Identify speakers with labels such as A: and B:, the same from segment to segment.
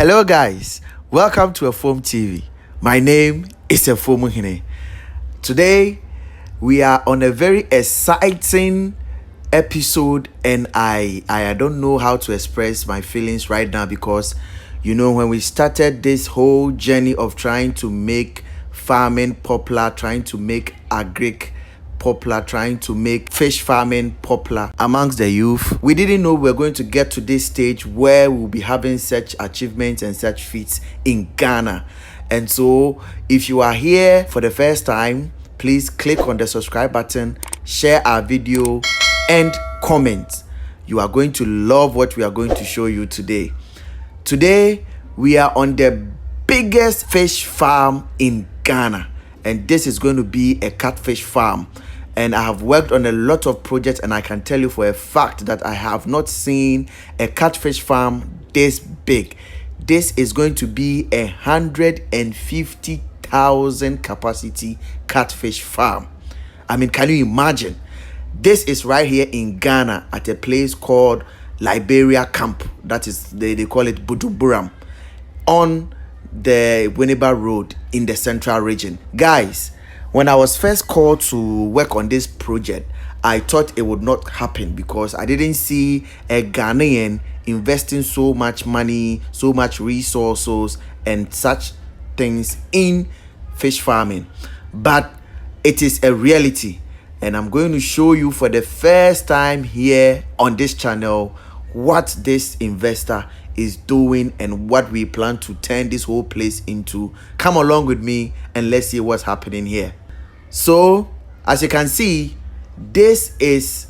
A: Hello guys, welcome to Efom TV. My name is Efom Hine. Today we are on a very exciting episode and I don't know how to express my feelings right now because when we started this whole journey of trying to make farming popular, trying to make agric popular, trying to make fish farming popular amongst the youth, we didn't know we were going to get to this stage where we'll be having such achievements and such feats in Ghana. And so if you are here for the first time, please click on the subscribe button, share our video and comment. You are going to love what we are going to show you today. Today we are on the biggest fish farm in Ghana, and this is going to be a catfish farm. And I have worked on a lot of projects, and I can tell you for a fact that I have not seen a catfish farm this big. This is going to be 150,000 capacity catfish farm. I mean, can you imagine? This is right here in Ghana at a place called Liberia Camp. That is, they call it Buduburam, on the Winneba Road in the central region. Guys, when I was first called to work on this project, I thought it would not happen because I didn't see a Ghanaian investing so much money, so much resources and such things in fish farming. But it is a reality, and I'm going to show you for the first time here on this channel what this investor is doing and what we plan to turn this whole place into. Come along with me and let's see what's happening here. So as you can see, this is,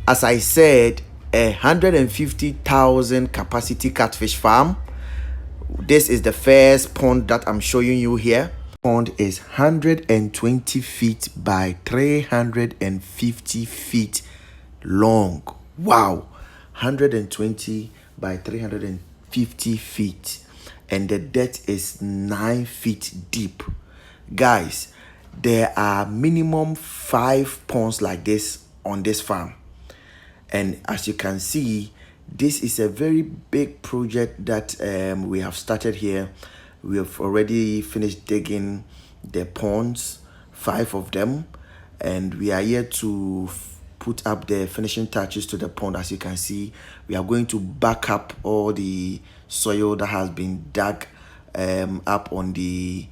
A: as I said, 150,000 capacity catfish farm. This is the first pond that I'm showing you here. Pond is 120 feet by 350 feet long. Wow, 120 by 350 feet, and the depth is 9 feet deep. Guys, there are minimum 5 ponds like this on this farm, and as you can see, this is a very big project that we have started here. We have already finished digging the ponds, 5 of them, and we are here to put up the finishing touches to the pond. As you can see, we are going to back up all the soil that has been dug up on the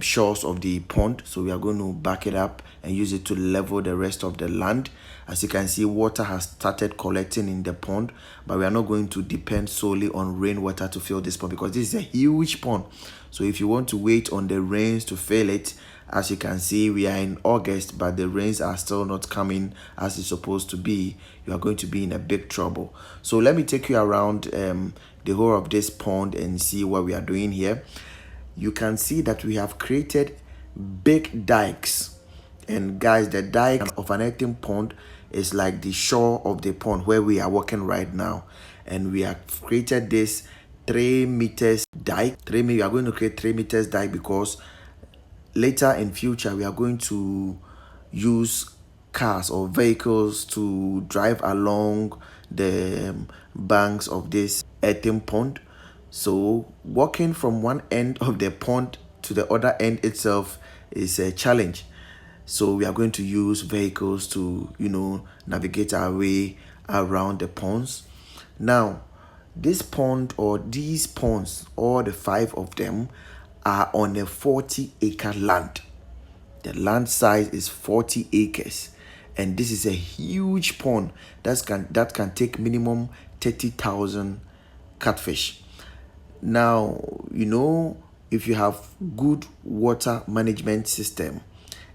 A: shores of the pond. So we are going to back it up and use it to level the rest of the land. As you can see, water has started collecting in the pond, but we are not going to depend solely on rainwater to fill this pond because this is a huge pond. So if you want to wait on the rains to fill it, as you can see, we are in August, but the rains are still not coming as it's supposed to be. You are going to be in a big trouble. So let me take you around the whole of this pond and see what we are doing here. You can see that we have created big dikes. And guys, the dike of an earthen pond is like the shore of the pond where we are working right now. And we have created this 3 meters dike. We are going to create 3 meters dike because later in future we are going to use cars or vehicles to drive along the banks of this earthen pond. So walking from one end of the pond to the other end itself is a challenge. So we are going to use vehicles to navigate our way around the ponds. Now this pond, or these ponds, all the 5 of them, are on a 40-acre land. The land size is 40 acres, and this is a huge pond that can take minimum 30,000 catfish. Now, if you have good water management system,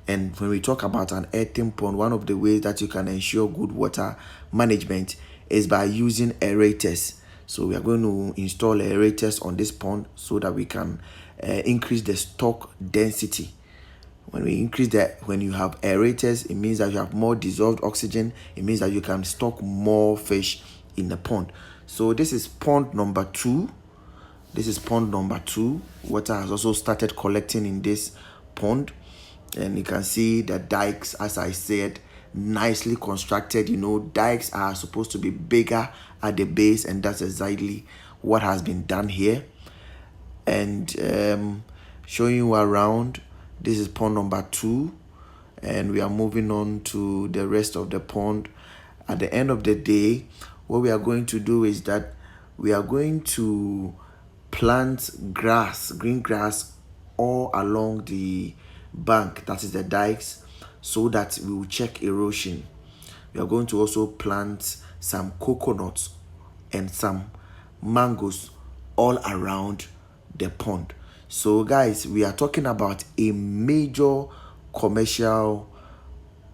A: and when we talk about an earthen pond, one of the ways that you can ensure good water management is by using aerators. So we are going to install aerators on this pond so that we can increase the stock density. When you have aerators, it means that you have more dissolved oxygen. It means that you can stock more fish in the pond. So this is pond number 2. Water has also started collecting in this pond, and you can see the dikes, as I said, nicely constructed. Dikes are supposed to be bigger at the base, and that's exactly what has been done here. and showing you around. This is pond number 2, and we are moving on to the rest of the pond. At the end of the day, what we are going to do is that we are going to plant grass, green grass, all along the bank, that is the dikes, so that we will check erosion. We are going to also plant some coconuts and some mangoes all around the pond. So guys, we are talking about a major commercial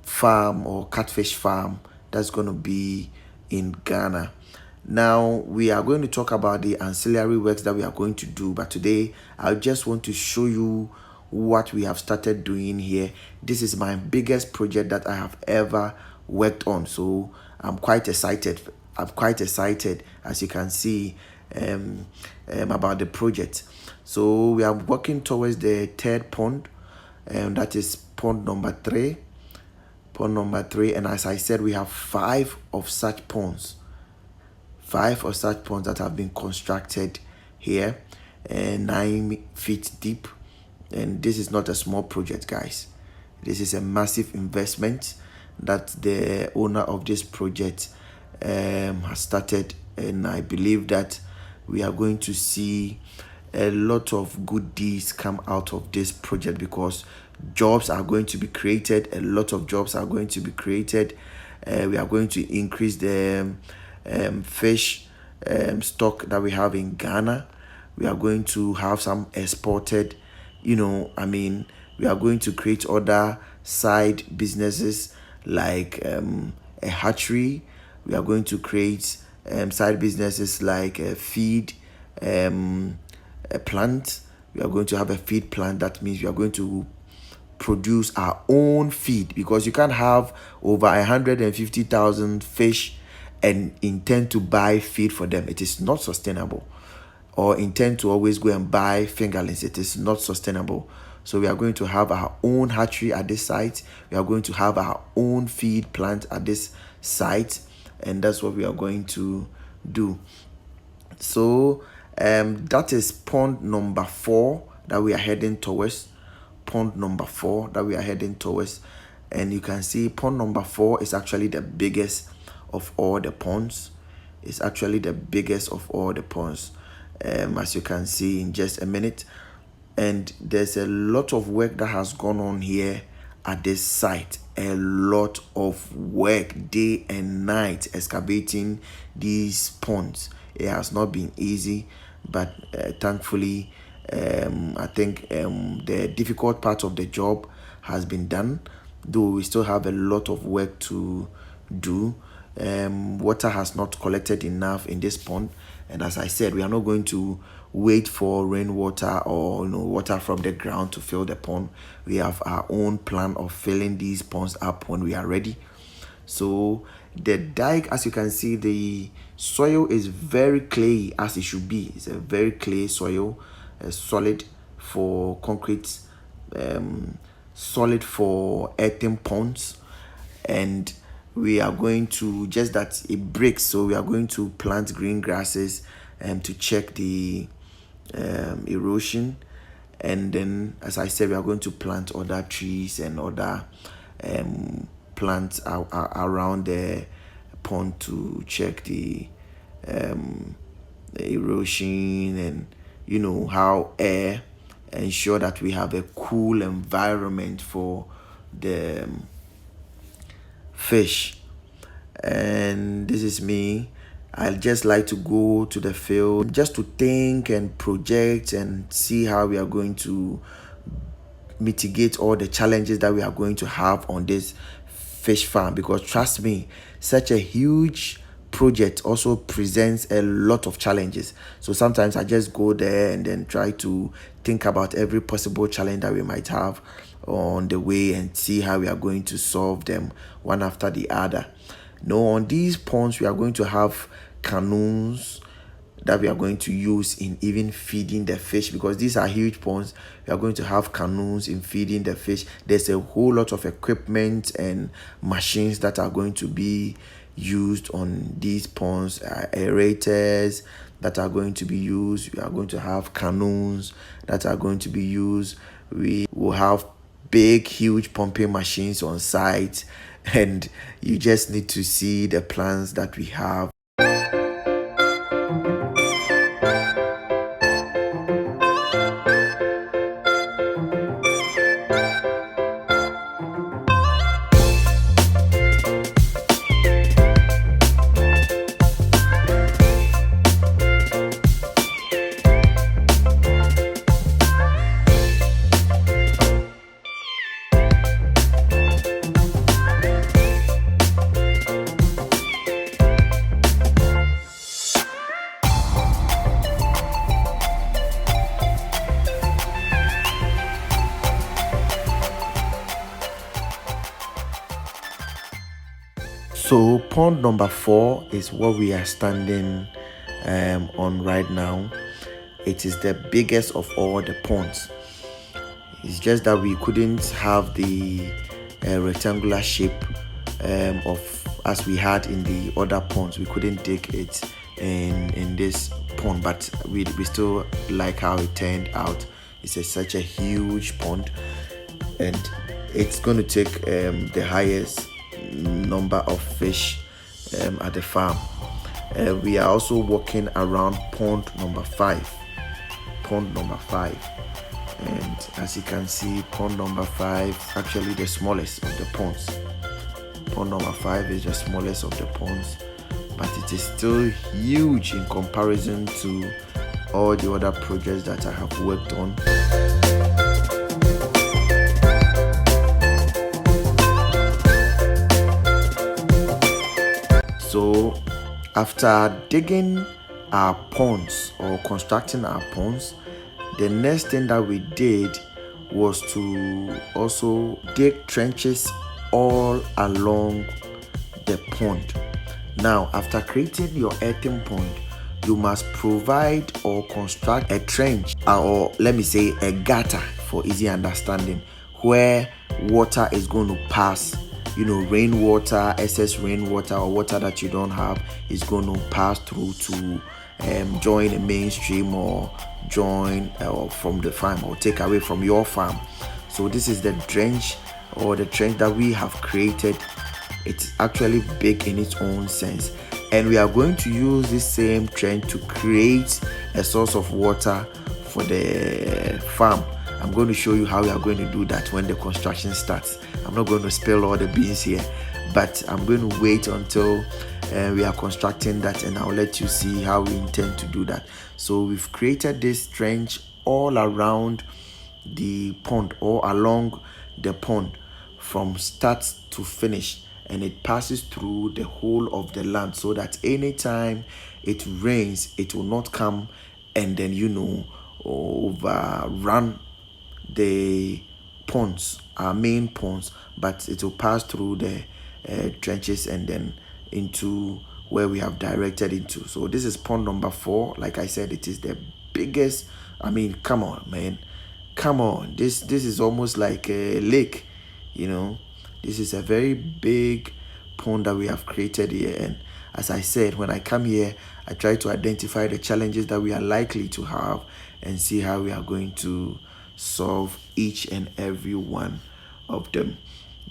A: farm or catfish farm that's going to be in Ghana. Now we are going to talk about the ancillary works that we are going to do, but today I just want to show you what we have started doing here. This is my biggest project that I have ever worked on, so I'm quite excited. As you can see, about the project. So we are working towards the third pond, and that is pond number 3. And as I said, we have 5 of such ponds that have been constructed here, and 9 feet deep. And this is not a small project, guys. This is a massive investment that the owner of this project has started, and I believe that we are going to see a lot of good deeds come out of this project, because jobs are going to be created. A lot of jobs are going to be created. We are going to increase the fish stock that we have in Ghana. We are going to have some exported, we are going to create other side businesses like a hatchery. We are going to create side businesses like a feed a plant. We are going to have a feed plant. That means we are going to produce our own feed, because you can't have over 150,000 fish and intend to buy feed for them. It is not sustainable. Or intend to always go and buy fingerlings. It is not sustainable. So we are going to have our own hatchery at this site. We are going to have our own feed plant at this site, and that's what we are going to do. So that is pond number 4 that we are heading towards. And you can see pond number 4 is actually the biggest of all the ponds. As you can see in just a minute. And there's a lot of work that has gone on here at this site. A lot of work, day and night, excavating these ponds. It has not been easy, but thankfully, I think the difficult part of the job has been done, though we still have a lot of work to do. Water has not collected enough in this pond, and as I said, we are not going to wait for rainwater or water from the ground to fill the pond. We have our own plan of filling these ponds up when we are ready. So the dike, as you can see, the soil is very clay, as it should be. It's a very clay soil, solid for concrete, solid for earthen ponds. And we are going to, just that it breaks, so we are going to plant green grasses to check the erosion. And then, as I said, we are going to plant other trees and other plants around the pond to check the erosion, and how air, ensure that we have a cool environment for the fish. And this is me. I just like to go to the field just to think and project and see how we are going to mitigate all the challenges that we are going to have on this fish farm, because trust me, such a huge project also presents a lot of challenges. So sometimes I just go there and then try to think about every possible challenge that we might have on the way and see how we are going to solve them one after the other. Now, on these ponds, we are going to have canoes that we are going to use in even feeding the fish, because these are huge ponds. We are going to have canoes in feeding the fish. There's a whole lot of equipment and machines that are going to be used on these ponds, aerators that are going to be used. We are going to have canoes that are going to be used. We will have big, huge pumping machines on site, and you just need to see the plans that we have. So pond number 4 is what we are standing on right now. It is the biggest of all the ponds. It's just that we couldn't have the rectangular shape of as we had in the other ponds. We couldn't dig it in this pond, but we still like how it turned out. It's such a huge pond, and it's going to take the highest number of fish at the farm. We are also walking around pond number 5, and as you can see, pond number 5 actually the smallest of the ponds. Pond number 5 is the smallest of the ponds, but it is still huge in comparison to all the other projects that I have worked on. So after digging our ponds or constructing our ponds, the next thing that we did was to also dig trenches all along the pond. Now, after creating your earthen pond, you must provide or construct a trench, or let me say a gutter for easy understanding, where water is going to pass. Rainwater, excess rainwater, or water that you don't have is going to pass through to join the mainstream or join from the farm or take away from your farm. So this is the trench or the trench that we have created. It's actually big in its own sense, and we are going to use this same trench to create a source of water for the farm. I'm going to show you how we are going to do that when the construction starts. I'm not going to spill all the beans here, but I'm going to wait until we are constructing that, and I'll let you see how we intend to do that. So we've created this trench all around the pond or along the pond from start to finish, and it passes through the whole of the land, so that anytime it rains, it will not come and then overrun the ponds, our main ponds, but it will pass through the trenches and then into where we have directed into. So this is pond number 4. Like I said, it is the biggest. I mean, come on, man, come on. This is almost like a lake. This is a very big pond that we have created here, and as I said, when I come here, I try to identify the challenges that we are likely to have and see how we are going to solve each and every one of them.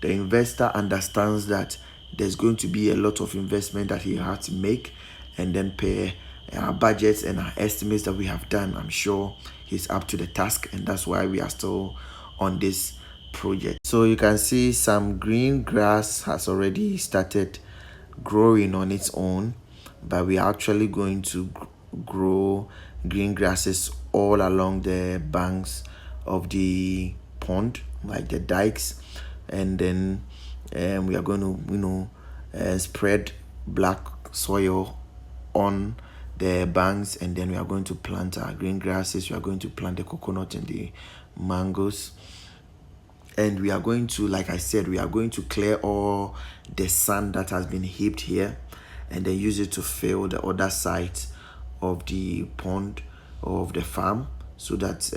A: The investor understands that there's going to be a lot of investment that he has to make, and then pay our budgets and our estimates that we have done. I'm sure he's up to the task, and that's why we are still on this project. So you can see some green grass has already started growing on its own, but we are actually going to grow green grasses all along the banks of the pond, like the dikes, and then we are going to spread black soil on the banks, and then we are going to plant our green grasses. We are going to plant the coconut and the mangoes, and we are going to, like I said, we are going to clear all the sand that has been heaped here, and then use it to fill the other sides of the pond or of the farm, so that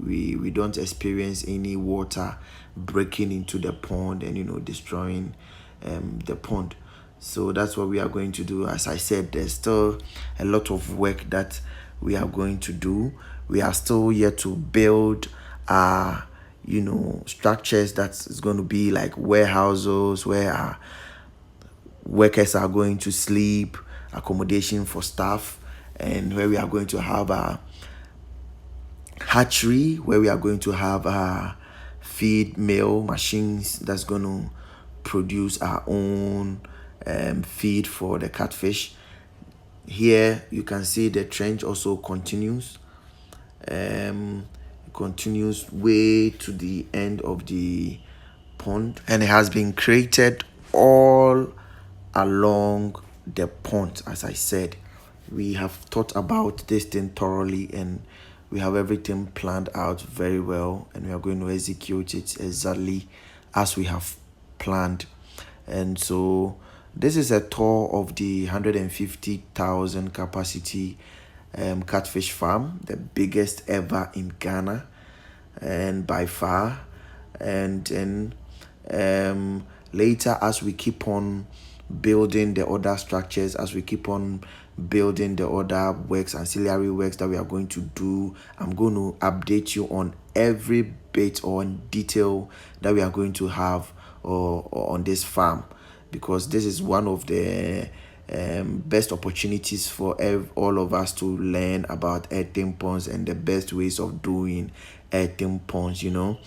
A: we don't experience any water breaking into the pond and destroying the pond. So that's what we are going to do. As I said, there's still a lot of work that we are going to do. We are still here to build our structures that is going to be like warehouses where our workers are going to sleep, accommodation for staff, and where we are going to have a hatchery, where we are going to have a feed mill machines that's going to produce our own feed for the catfish. Here you can see the trench also continues. Continues way to the end of the pond, and it has been created all along the pond. As I said, we have thought about this thing thoroughly, and we have everything planned out very well, and we are going to execute it exactly as we have planned. And so this is a tour of the 150,000 capacity catfish farm, the biggest ever in Ghana, and by far. And then later, as we keep on building the other structures, as we keep on building the other works, ancillary works that we are going to do, I'm going to update you on every bit or detail that we are going to have on this farm, because this is one of the best opportunities for all of us to learn about earthen ponds and the best ways of doing earthen ponds, and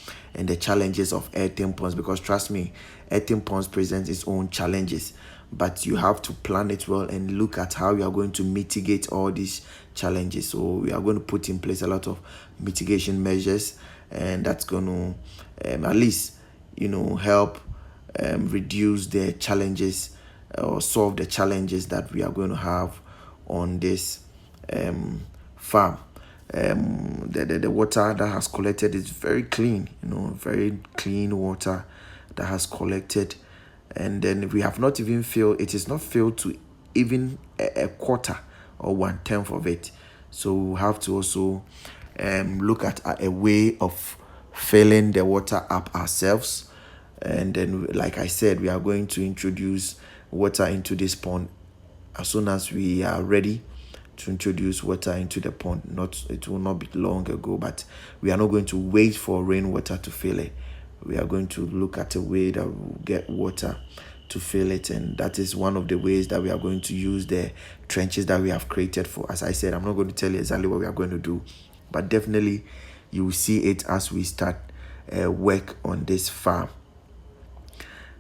A: the challenges of earthen ponds. Because trust me, earthen ponds presents its own challenges, but you have to plan it well and look at how you are going to mitigate all these challenges. So we are going to put in place a lot of mitigation measures, and that's going to at least help reduce the challenges or solve the challenges that we are going to have on this farm. The water that has collected is very clean, very clean water that has collected, and then we have not even filled. It is not filled to even a quarter or 1/10 of it. So we have to also look at a way of filling the water up ourselves. And then, like I said, we are going to introduce water into this pond as soon as we are ready to introduce water into the pond. It will not be long ago, but we are not going to wait for rainwater to fill it. We are going to look at a way that will get water to fill it, and that is one of the ways that we are going to use the trenches that we have created for. As I said, I'm not going to tell you exactly what we are going to do, but definitely you will see it as we start work on this farm.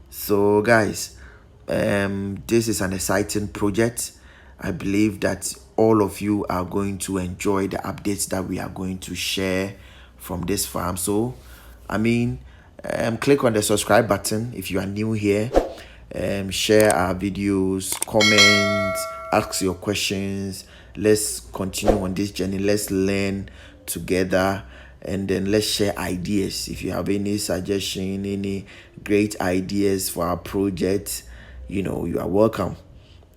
A: So guys, this is an exciting project. I believe that all of you are going to enjoy the updates that we are going to share from this farm. So click on the subscribe button if you are new here. Share our videos, comment, ask your questions. Let's continue on this journey. Let's learn together, and then let's share ideas. If you have any suggestion, any great ideas for our project, you are welcome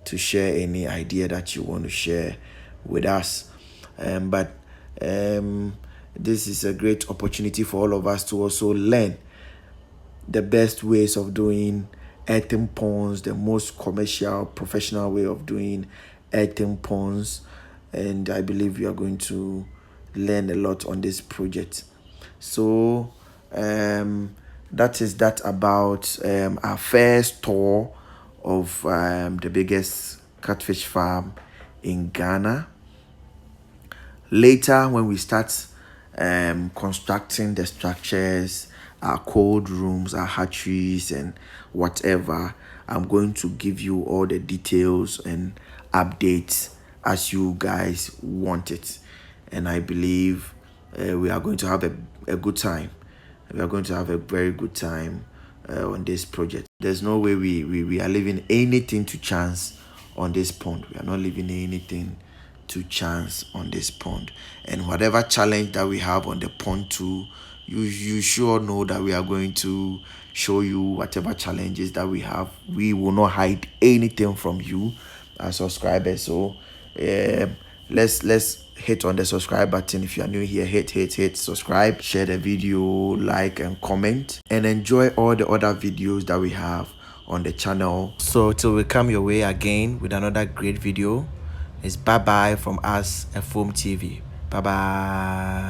A: to share any idea that you want to share with us. But this is a great opportunity for all of us to also learn the best ways of doing earthen ponds, the most commercial, professional way of doing earthen ponds. And I believe we are going to learn a lot on this project. So that is that about our first tour of the biggest catfish farm in Ghana. Later, when we start constructing the structures, our cold rooms, our hatcheries, and whatever, I'm going to give you all the details and updates as you guys want it. And I believe we are going to have a good time. We are going to have a very good time on this project. There's no way we are leaving anything to chance on this pond. We are not leaving anything to chance on this pond. And whatever challenge that we have on the pond too, you sure know that we are going to show you whatever challenges that we have. We will not hide anything from you as subscribers. So let's hit on the subscribe button. If you are new here, hit subscribe, share the video, like and comment, and enjoy all the other videos that we have on the channel. So till we come your way again with another great video, it's bye bye from us at Foam TV. Bye bye.